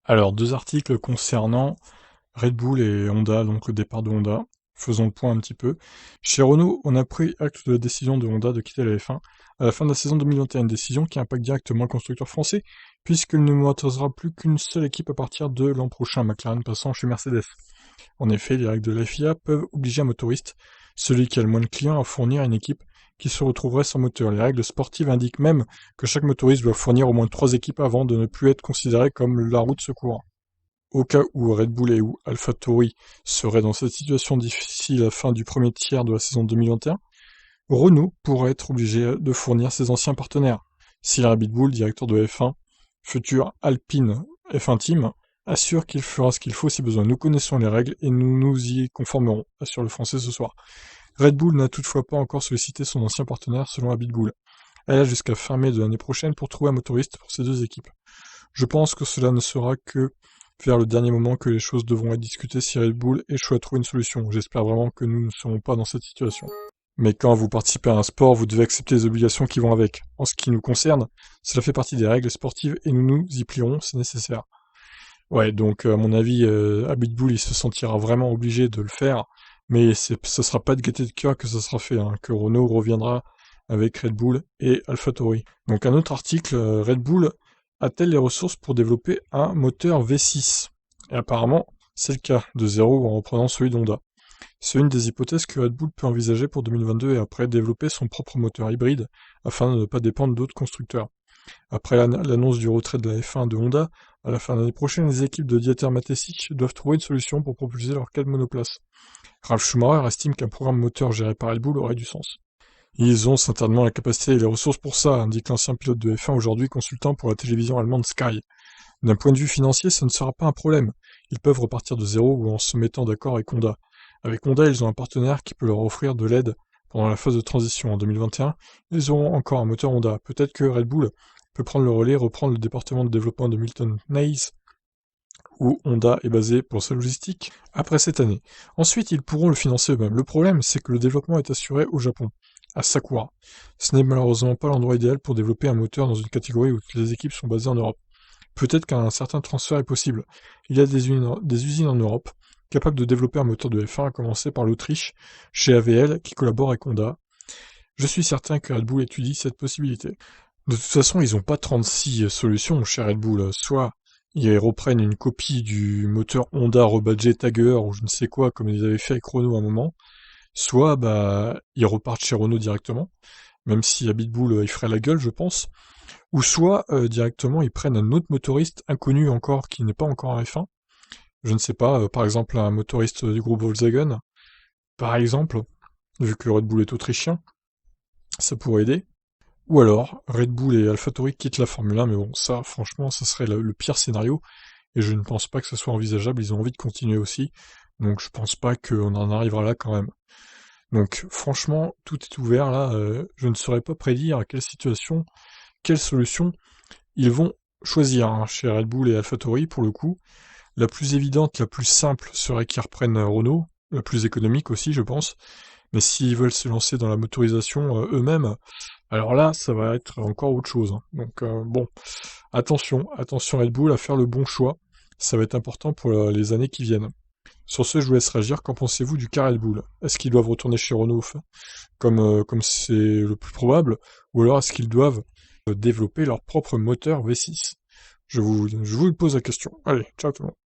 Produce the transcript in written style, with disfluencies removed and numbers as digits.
Alors, deux articles concernant Red Bull et Honda, donc le départ de Honda. Faisons le point un petit peu. Chez Renault, on a pris acte de la décision de Honda de quitter la F1 à la fin de la saison 2021, une décision qui impacte directement le constructeur français, puisqu'il ne motorisera plus qu'une seule équipe à partir de l'an prochain, McLaren passant chez Mercedes. En effet, les règles de la FIA peuvent obliger un motoriste, celui qui a le moins de clients, à fournir une équipe qui se retrouverait sans moteur. Les règles sportives indiquent même que chaque motoriste doit fournir au moins 3 équipes avant de ne plus être considéré comme la roue de secours. Au cas où Red Bull et ou AlphaTauri seraient dans cette situation d'ici la fin du premier tiers de la saison 2021, Renault pourrait être obligé de fournir ses anciens partenaires. Sylvain Abiteboul, directeur de F1, futur Alpine F1 Team, assure qu'il fera ce qu'il faut si besoin. Nous connaissons les règles et nous nous y conformerons, assure le français ce soir. Red Bull n'a toutefois pas encore sollicité son ancien partenaire selon Abiteboul. Elle a jusqu'à fin mai de l'année prochaine pour trouver un motoriste pour ces deux équipes. Je pense que cela ne sera que vers le dernier moment que les choses devront être discutées si Red Bull échoue à trouver une solution. J'espère vraiment que nous ne serons pas dans cette situation. Mais quand vous participez à un sport, vous devez accepter les obligations qui vont avec. En ce qui nous concerne, cela fait partie des règles sportives et nous nous y plierons, c'est nécessaire. Ouais, donc à mon avis, Abiteboul, il se sentira vraiment obligé de le faire, mais ce sera pas de gaieté de cœur que ça sera fait, hein, que Renault reviendra avec Red Bull et AlphaTauri. Donc un autre article, Red Bull a-t-elle les ressources pour développer un moteur V6? Et apparemment, c'est le cas, de zéro en reprenant celui d'Honda. C'est une des hypothèses que Red Bull peut envisager pour 2022 et après développer son propre moteur hybride afin de ne pas dépendre d'autres constructeurs. Après l'annonce du retrait de la F1 de Honda, à la fin de l'année prochaine, les équipes de Dieter Matesic doivent trouver une solution pour propulser leur 4 monoplaces. Ralf Schumacher estime qu'un programme moteur géré par Red Bull aurait du sens. Ils ont certainement la capacité et les ressources pour ça, indique l'ancien pilote de F1 aujourd'hui consultant pour la télévision allemande Sky. D'un point de vue financier, ce ne sera pas un problème. Ils peuvent repartir de zéro ou en se mettant d'accord avec Honda. Avec Honda, ils ont un partenaire qui peut leur offrir de l'aide pendant la phase de transition. En 2021, ils auront encore un moteur Honda. Peut-être que Red Bull peut prendre le relais et reprendre le département de développement de Milton Keynes, où Honda est basé pour sa logistique, après cette année. Ensuite, ils pourront le financer eux-mêmes. Le problème, c'est que le développement est assuré au Japon, à Sakura. Ce n'est malheureusement pas l'endroit idéal pour développer un moteur dans une catégorie où toutes les équipes sont basées en Europe. Peut-être qu'un certain transfert est possible. Il y a des usines en Europe capables de développer un moteur de F1, à commencer par l'Autriche, chez AVL, qui collabore avec Honda. Je suis certain que Red Bull étudie cette possibilité. De toute façon, ils n'ont pas 36 solutions chez Red Bull. Soit ils reprennent une copie du moteur Honda rebadgé Tiger ou je ne sais quoi, comme ils avaient fait avec Renault à un moment, soit ils repartent chez Renault directement, même si à Pitbull il ferait la gueule, je pense, ou soit directement ils prennent un autre motoriste inconnu encore qui n'est pas encore un F1, je ne sais pas, par exemple un motoriste du groupe Volkswagen, par exemple, vu que Red Bull est autrichien, ça pourrait aider. Ou alors, Red Bull et AlphaTauri quittent la Formule 1, mais bon, ça, franchement, ça serait le pire scénario, et je ne pense pas que ce soit envisageable, ils ont envie de continuer aussi, donc je pense pas qu'on en arrivera là quand même. Donc franchement, tout est ouvert là, je ne saurais pas prédire à quelle situation, quelle solution ils vont choisir hein, chez Red Bull et AlphaTauri pour le coup. La plus évidente, la plus simple serait qu'ils reprennent Renault, la plus économique aussi je pense, mais s'ils veulent se lancer dans la motorisation eux-mêmes, alors là, ça va être encore autre chose. Hein. Donc bon, attention Red Bull à faire le bon choix. Ça va être important pour les années qui viennent. Sur ce, je vous laisse réagir. Qu'en pensez-vous du cas Red Bull? Est-ce qu'ils doivent retourner chez Renault comme c'est le plus probable, ou alors est-ce qu'ils doivent développer leur propre moteur V6? Je vous pose la question. Allez, ciao tout le monde.